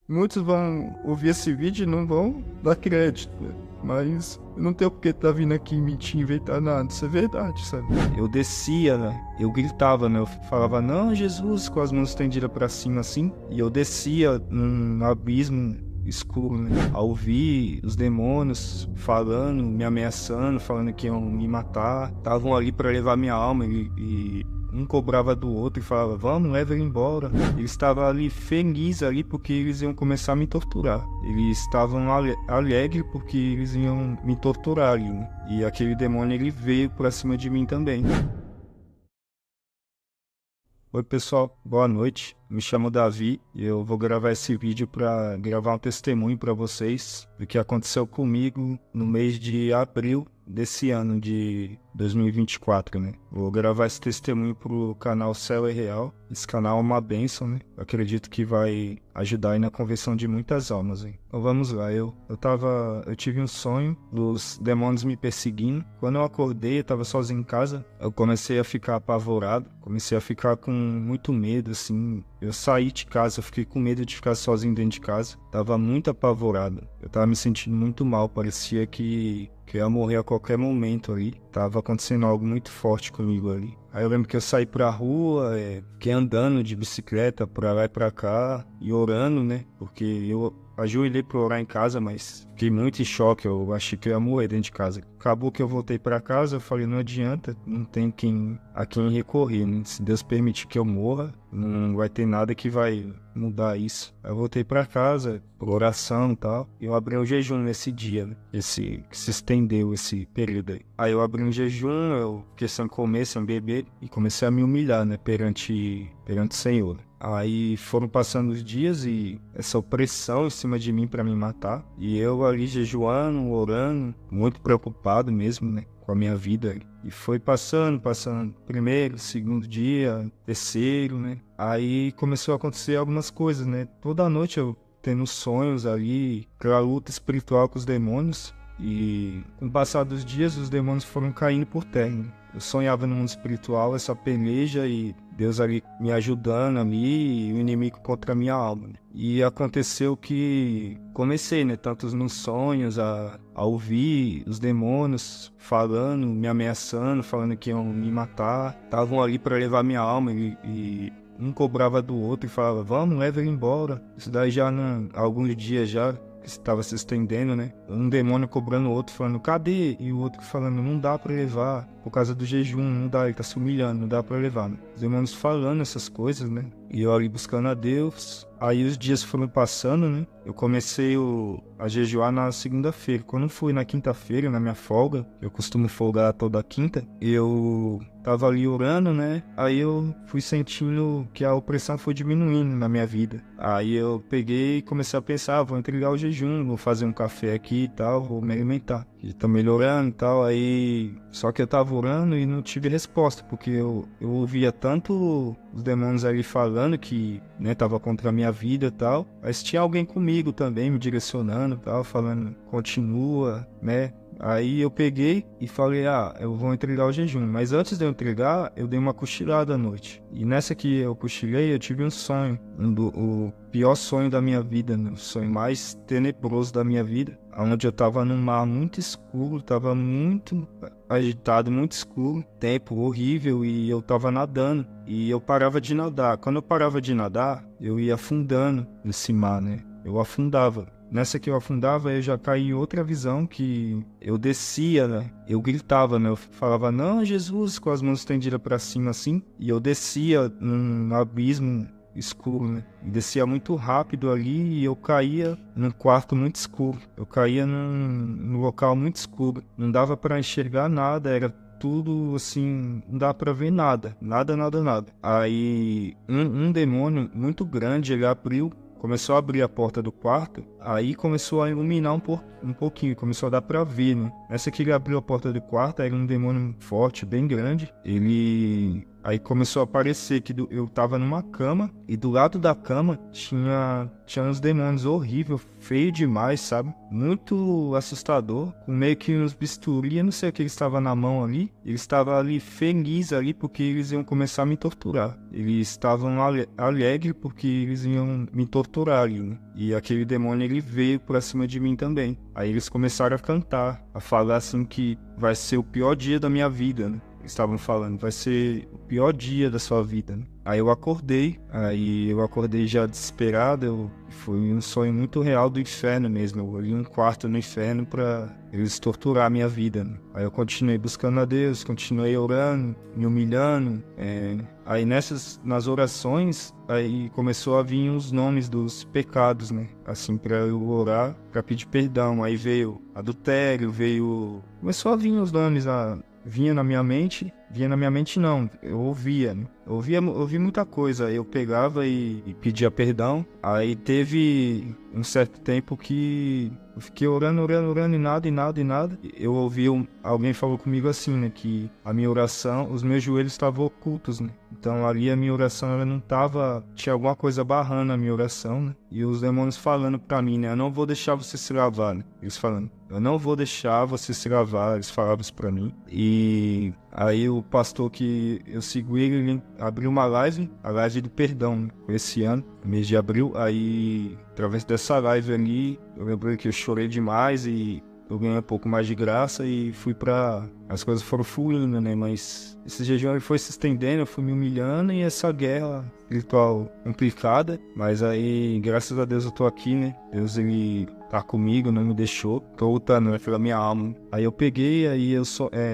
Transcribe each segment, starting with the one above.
Muitos vão ouvir esse vídeo e não vão dar crédito, né? Mas eu não tenho porque tá vindo aqui mentir, inventar nada. Isso é verdade, sabe? Eu descia, né? Eu gritava, né? Eu falava, não, Jesus, com as mãos estendidas pra cima assim. E eu descia num abismo escuro, né? A ouvir os demônios falando, me ameaçando, falando que iam me matar. Estavam ali pra levar minha alma e um cobrava do outro e falava, vamos, leva ele embora. Eles estavam ali felizes ali porque eles iam começar a me torturar. Eles estavam alegres porque eles iam me torturar ali, né? E aquele demônio, ele veio pra cima de mim também. Oi pessoal, boa noite. Me chamo Davi e eu vou gravar esse vídeo para gravar um testemunho para vocês do que aconteceu comigo no mês de abril desse ano de 2024, né? Vou gravar esse testemunho pro canal Céu é Real. Esse canal é uma bênção, né? Eu acredito que vai ajudar aí na conversão de muitas almas, hein? Então vamos lá, eu tive um sonho dos demônios me perseguindo. Quando eu acordei, eu tava sozinho em casa, eu comecei a ficar apavorado, comecei a ficar com muito medo, assim. Eu saí de casa, eu fiquei com medo de ficar sozinho dentro de casa. Tava muito apavorado. Eu tava me sentindo muito mal, parecia que eu ia morrer a qualquer momento ali. Tava acontecendo algo muito forte comigo ali. Aí eu lembro que eu saí pra rua, fiquei andando de bicicleta pra lá e pra cá e orando, né? Porque eu ajoelhei pra orar em casa, mas fiquei muito em choque, eu achei que eu ia morrer dentro de casa. Acabou que eu voltei pra casa, eu falei, não adianta, não tem a quem recorrer, né? Se Deus permitir que eu morra, não vai ter nada que vai mudar isso. Aí eu voltei pra casa, por oração e tal, e eu abri um jejum nesse dia, né? Que se estendeu esse período aí. Aí eu abri um jejum, eu fiquei sem comer, sem beber, e comecei a me humilhar, né? Perante o Senhor, né? Aí foram passando os dias e essa opressão em cima de mim para me matar. E eu ali jejuando, orando, muito preocupado mesmo, né, com a minha vida. E foi passando. Primeiro, segundo dia, terceiro, né. Aí começou a acontecer algumas coisas, né. Toda noite eu tendo sonhos ali, aquela luta espiritual com os demônios. E com o passar dos dias, os demônios foram caindo por terra, né? Eu sonhava no mundo espiritual, essa peleja e Deus ali me ajudando a mim e o inimigo contra a minha alma, né? E aconteceu que comecei, né, tanto nos sonhos, a ouvir os demônios falando, me ameaçando, falando que iam me matar. Estavam ali para levar minha alma e um cobrava do outro e falava, vamos, leva ele embora. Isso daí já há alguns dias já que estava se estendendo, né? Um demônio cobrando o outro, falando, cadê? E o outro falando, não dá pra levar, por causa do jejum, não dá, ele tá se humilhando, não dá pra levar, né? Os demônios falando essas coisas, né? E eu ali buscando a Deus. Aí os dias foram passando, né? Eu comecei a jejuar na segunda-feira. Quando fui na quinta-feira, na minha folga, eu costumo folgar toda quinta, eu tava ali orando, né? Aí eu fui sentindo que a opressão foi diminuindo na minha vida. Aí eu peguei e comecei a pensar, vou entregar o jejum, vou fazer um café aqui e tal, vou me alimentar. E tá melhorando e tal, aí... Só que eu tava orando e não tive resposta, porque eu ouvia tanto os demônios ali falando que, né, tava contra a minha vida e tal. Mas tinha alguém comigo também, me direcionando e tal, falando, continua, né? Aí eu peguei e falei, eu vou entregar o jejum. Mas antes de eu entregar, eu dei uma cochilada à noite. E nessa que eu cochilei, eu tive um sonho. O pior sonho da minha vida, né? O sonho mais tenebroso da minha vida. Onde eu tava num mar muito escuro, tava muito agitado, muito escuro. Tempo horrível e eu tava nadando. E eu parava de nadar. Quando eu parava de nadar, eu ia afundando nesse mar, né? Eu afundava. Nessa que eu afundava, eu já caí em outra visão que eu descia, né? Eu gritava, né? Eu falava, não, Jesus, com as mãos estendidas para cima assim. E eu descia num abismo escuro, né? E descia muito rápido ali e eu caía num quarto muito escuro. Eu caía num local muito escuro. Não dava para enxergar nada, era tudo assim, não dá pra ver nada. Nada. Aí um demônio muito grande, ele abriu. Começou a abrir a porta do quarto, aí começou a iluminar um pouquinho, começou a dar pra ver, né? Nessa que ele abriu a porta do quarto, era um demônio forte, bem grande. Ele Aí começou a aparecer que eu tava numa cama e do lado da cama tinha uns demônios horríveis, feio demais, sabe? Muito assustador, com meio que uns bisturi, eu não sei o que eles estavam na mão ali. Eles estavam ali felizes ali porque eles iam começar a me torturar. Eles estavam alegres porque eles iam me torturar ali, né? E aquele demônio, ele veio pra cima de mim também. Aí eles começaram a cantar, a falar assim que vai ser o pior dia da minha vida, né? Estavam falando, vai ser o pior dia da sua vida, né? Aí eu acordei já desesperado, foi um sonho muito real do inferno mesmo. Eu olhei um quarto no inferno pra eles torturar a minha vida, né? Aí eu continuei buscando a Deus, continuei orando, me humilhando. Aí nas orações, aí começou a vir os nomes dos pecados, né? Assim, pra eu orar, pra pedir perdão. Aí veio adultério, começou a vir os nomes, vinha na minha mente não, eu ouvia, né? Ouvi muita coisa, eu pegava e pedia perdão. Aí teve um certo tempo que eu fiquei orando e nada. Eu ouvi, alguém falou comigo assim, né, que a minha oração, os meus joelhos estavam ocultos, né? Então ali a minha oração, ela não tava, tinha alguma coisa barrando a minha oração, né? E os demônios falando pra mim, né, eu não vou deixar você se lavar, né? Eles falando, eu não vou deixar você se lavar, eles falavam isso pra mim. E aí o pastor que eu sigo ele abriu uma live, a live do perdão, né? Esse ano, mês de abril. Aí, através dessa live ali, eu lembrei que eu chorei demais e eu ganhei um pouco mais de graça e as coisas foram fluindo, né? Mas esse jejum ele foi se estendendo, eu fui me humilhando e essa guerra espiritual complicada. Mas aí, graças a Deus eu tô aqui, né? Deus, ele tá comigo, não me deixou. Tô lutando, né, pela minha alma. Aí eu peguei, aí eu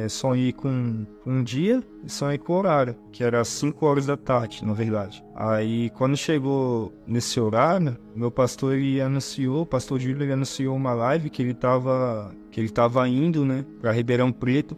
sonhei com um dia e sonhei com o horário, que era 5 horas da tarde, na verdade. Aí, quando chegou nesse horário, meu pastor, o pastor Júlio, ele anunciou uma live que ele tava indo, né, pra Ribeirão Preto,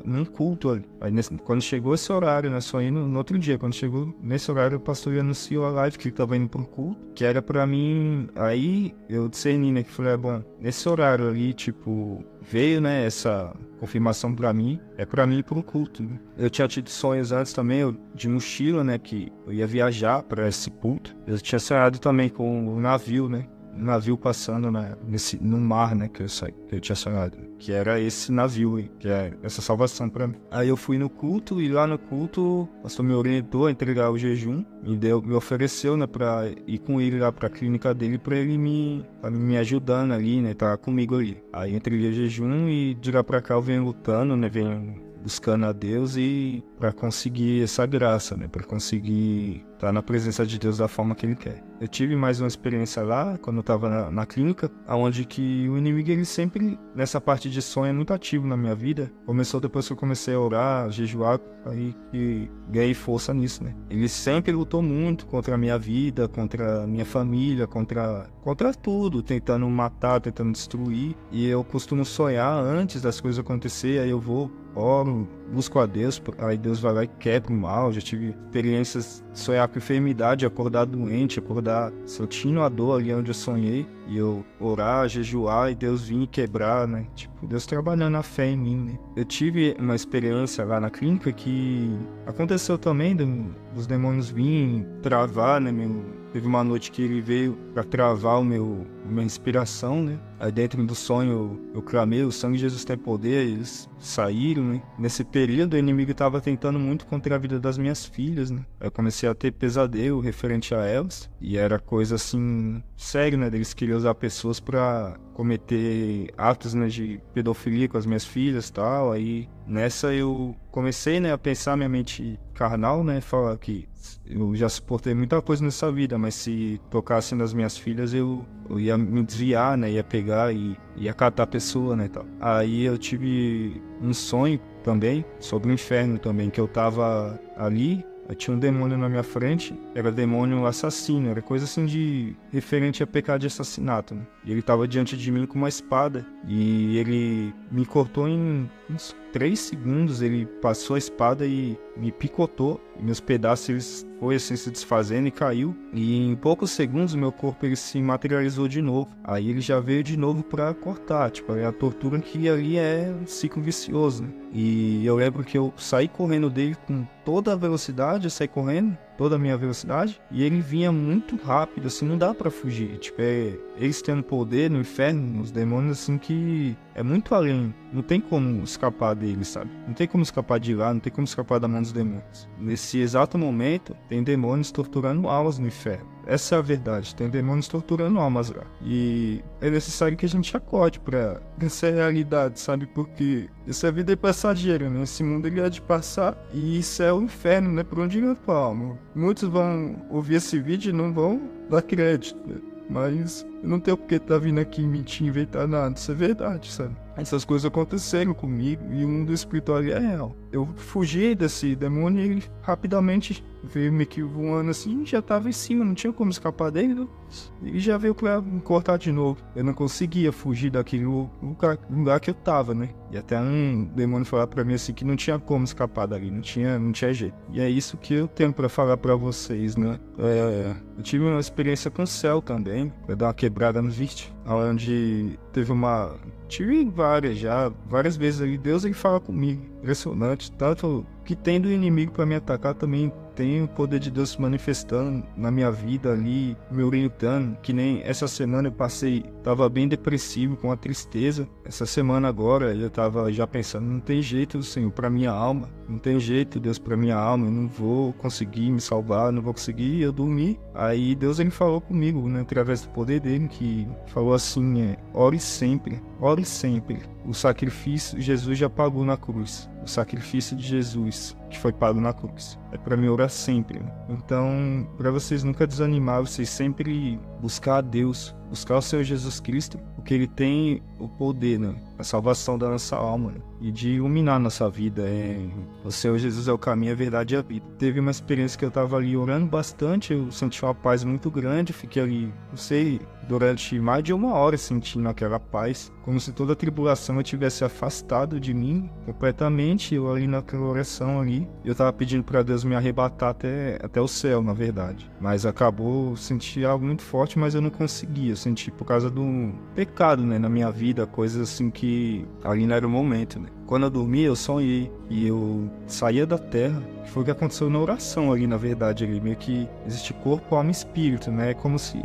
num culto ali. Aí, quando chegou esse horário, né, só indo no outro dia, quando chegou nesse horário, o pastor anunciou a live que ele tava indo pro culto, que era pra mim. Aí eu discerni, né, que falei, bom, nesse horário ali, tipo, veio, né, essa confirmação pra mim, é pra mim ir pro culto, né? Eu tinha tido sonhos antes também, de mochila, né, que eu ia viajar pra esse culto. Eu tinha sonhado também com um navio, né, um navio passando no mar, né, que eu tinha sonhado, que era esse navio aí, que é essa salvação pra mim. Aí eu fui no culto, e lá no culto, o pastor me orientou a entregar o jejum, me ofereceu, né, pra ir com ele lá pra clínica dele, pra ele me ajudando ali, né, tá comigo ali. Aí eu entreguei o jejum e de lá pra cá eu venho lutando, né, venho buscando a Deus e para conseguir essa graça, né, para conseguir estar na presença de Deus da forma que Ele quer. Eu tive mais uma experiência lá, quando eu estava na clínica, onde que o inimigo, ele sempre, nessa parte de sonho, é muito ativo na minha vida. Começou depois que eu comecei a orar, a jejuar, aí que ganhei força nisso, né. Ele sempre lutou muito contra a minha vida, contra a minha família, contra tudo, tentando matar, tentando destruir. E eu costumo sonhar antes das coisas acontecerem, aí eu vou, oro, busco a Deus, aí Deus vai lá e quebra o mal. Já tive experiências de sonhar com enfermidade, acordar doente, sentindo a dor ali onde eu sonhei, e eu orar, jejuar, e Deus vir e quebrar, né? Tipo, Deus trabalhando a fé em mim, né? Eu tive uma experiência lá na clínica que aconteceu também dos demônios virem travar, né? Teve uma noite que ele veio pra travar minha respiração, né? Aí dentro do sonho eu clamei, o sangue de Jesus tem poder, eles saíram, né? Nesse período o inimigo estava tentando muito contra a vida das minhas filhas, né? Aí eu comecei a ter pesadelo referente a elas, e era coisa assim, sério, né? Eles queriam usar pessoas pra cometer atos, né, de pedofilia com as minhas filhas e tal. Aí nessa eu comecei, né, a pensar, minha mente carnal, né, falar que eu já suportei muita coisa nessa vida, mas se tocasse nas minhas filhas eu ia me desviar, né, ia pegar e ia catar a pessoa, né, tal. Aí eu tive um sonho também sobre o inferno também, que eu tava ali. Eu tinha um demônio na minha frente, era demônio assassino, era coisa assim de referente a pecado de assassinato, né? E ele estava diante de mim com uma espada, e ele me cortou em uns 3 segundos ele passou a espada e me picotou. E meus pedaços eles foi assim se desfazendo e caiu. E em poucos segundos meu corpo ele se materializou de novo. Aí ele já veio de novo pra cortar. Tipo, a tortura que ali é um ciclo vicioso, né? E eu lembro que eu saí correndo dele com toda a velocidade, eu saí correndo, toda a minha velocidade, e ele vinha muito rápido, assim, não dá pra fugir. Tipo, eles tendo poder no inferno, os demônios, assim, que é muito além. Não tem como escapar deles, sabe? Não tem como escapar de lá, não tem como escapar da mão dos demônios. Nesse exato momento, tem demônios torturando almas no inferno. Essa é a verdade, tem demônios torturando almas lá. E é necessário que a gente acorde pra essa realidade, sabe? Porque essa vida é passageira, né? Esse mundo ele é de passar e isso é o inferno, né? Por onde ir a alma. Muitos vão ouvir esse vídeo e não vão dar crédito, né? Mas eu não tenho porque estar vindo aqui mentir, inventar nada, isso é verdade, sabe? Essas coisas aconteceram comigo e o mundo espiritual é real. Eu fugi desse demônio e ele rapidamente veio meio que voando assim, já tava em cima, não tinha como escapar dele, né? Ele já veio pra me cortar de novo. Eu não conseguia fugir daquele lugar que eu tava, né? E até um demônio falar pra mim assim que não tinha como escapar dali, não tinha jeito. E é isso que eu tenho pra falar pra vocês, né? Eu tive uma experiência com o céu também, pra dar uma quebrada no vídeo, onde teve uma... Tive várias vezes ali, Deus ele fala comigo, impressionante, tanto que tem do inimigo pra me atacar também, tem o poder de Deus se manifestando na minha vida ali, me orientando, que nem essa semana eu tava bem depressivo, com a tristeza, essa semana agora eu tava já pensando, não tem jeito, Senhor, pra minha alma, não tem jeito, Deus, pra minha alma, eu não vou conseguir me salvar, não vou conseguir, eu dormi, aí Deus ele falou comigo, né, através do poder dele, que falou assim, ore sempre, o sacrifício Jesus já pagou na cruz, o sacrifício de Jesus que foi pago na cruz, é pra me orar sempre. Então, pra vocês nunca desanimar, vocês sempre buscar a Deus, buscar o Senhor Jesus Cristo, porque Ele tem o poder, né? A salvação da nossa alma, né? E de iluminar a nossa vida. O Senhor Jesus é o caminho, a verdade e a vida. Teve uma experiência que eu tava ali orando bastante, eu senti uma paz muito grande, fiquei ali, não sei, durante mais de 1 hora sentindo aquela paz, como se toda a tribulação eu tivesse afastado de mim completamente, eu ali naquela oração ali, eu tava pedindo pra Deus me arrebatar até o céu, na verdade. Mas acabou, senti algo muito forte, mas eu não conseguia, senti por causa do pecado, né, na minha vida, coisas assim que ali não era o momento, né. Quando eu dormia, eu sonhei e eu saía da terra, que foi o que aconteceu na oração ali, na verdade, ali, meio que existe corpo, alma e espírito, né, como se,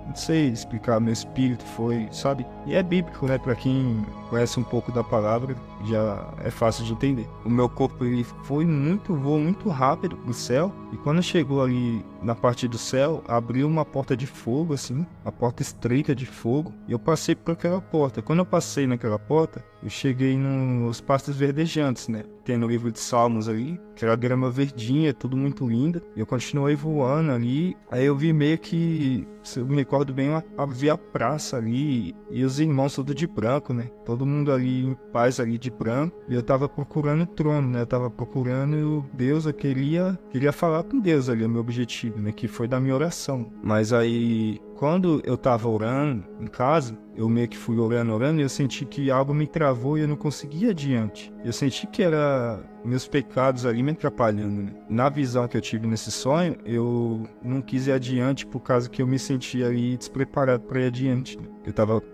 não sei explicar, meu espírito foi, sabe, e é bíblico, né, pra quem conhece um pouco da palavra, já é fácil de entender. O meu corpo, ele voou muito rápido pro céu, e quando chegou ali na parte do céu, abriu uma porta de fogo, assim, uma porta estreita de fogo, e eu passei por aquela porta. Quando eu passei naquela porta, eu cheguei nos pastos verdejantes, né? Tem no livro de Salmos ali, aquela grama verdinha, tudo muito linda. E eu continuei voando ali. Aí eu vi meio que, se eu me recordo bem, vi a praça ali e os irmãos todos de branco, né? Todo mundo ali em paz ali de branco. E eu tava procurando o trono, né? Eu tava procurando Deus, eu queria falar com Deus ali, o meu objetivo, né? Que foi da minha oração. Mas aí, quando eu tava orando em casa, eu meio que fui orando e eu senti que algo me travou e eu não conseguia ir adiante. Eu senti que era meus pecados ali me atrapalhando, né? Na visão que eu tive nesse sonho, eu não quis ir adiante por causa que eu me sentia ali despreparado para ir adiante, né?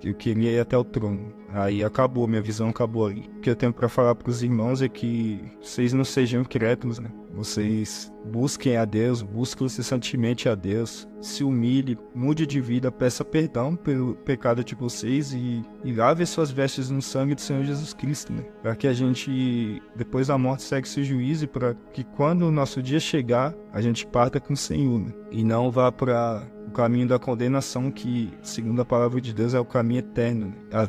Eu queria ir até o trono. Aí acabou, minha visão acabou ali. O que eu tenho para falar pros irmãos é que vocês não sejam incrédulos, né? Vocês busquem a Deus, busquem incessantemente a Deus, se humilhe, mude de vida, peça perdão pelo pecado de vocês e lave suas vestes no sangue do Senhor Jesus Cristo, né? Para que a gente, depois da morte, segue seu juízo e para que quando o nosso dia chegar, a gente parta com o Senhor, né? E não vá para o caminho da condenação, que, segundo a palavra de Deus, é o caminho eterno, né? A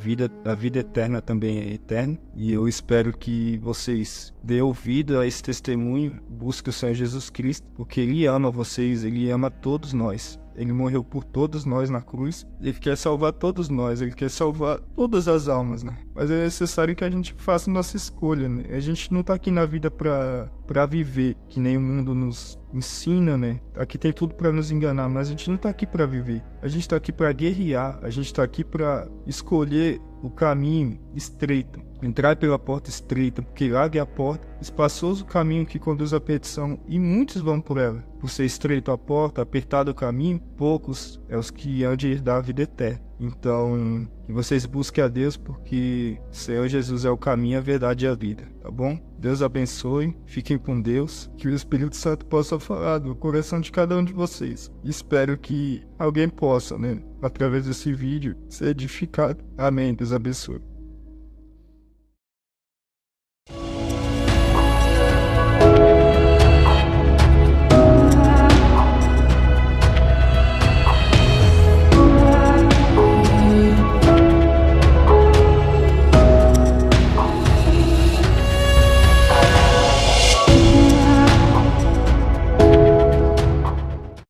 vida eterna também é eterna. E eu espero que vocês dêem ouvido a esse testemunho, busquem o Senhor Jesus Cristo, porque Ele ama vocês, Ele ama todos nós. Ele morreu por todos nós na cruz. Ele quer salvar todos nós. Ele quer salvar todas as almas, né? Mas é necessário que a gente faça nossa escolha, né? A gente não tá aqui na vida pra viver, que nem o mundo nos ensina, né? Aqui tem tudo para nos enganar, mas a gente não tá aqui para viver. A gente tá aqui para guerrear, a gente tá aqui para escolher o caminho estreito, entrar pela porta estreita, porque larga é a porta, espaçoso o caminho que conduz à perdição, e muitos vão por ela. Por ser estreito a porta, apertado o caminho, poucos é os que hão de herdar a vida eterna. Então, que vocês busquem a Deus, porque o Senhor Jesus é o caminho, a verdade e a vida, tá bom? Deus abençoe, fiquem com Deus, que o Espírito Santo possa falar no coração de cada um de vocês. Espero que alguém possa, né, através desse vídeo, ser edificado. Amém. Deus abençoe.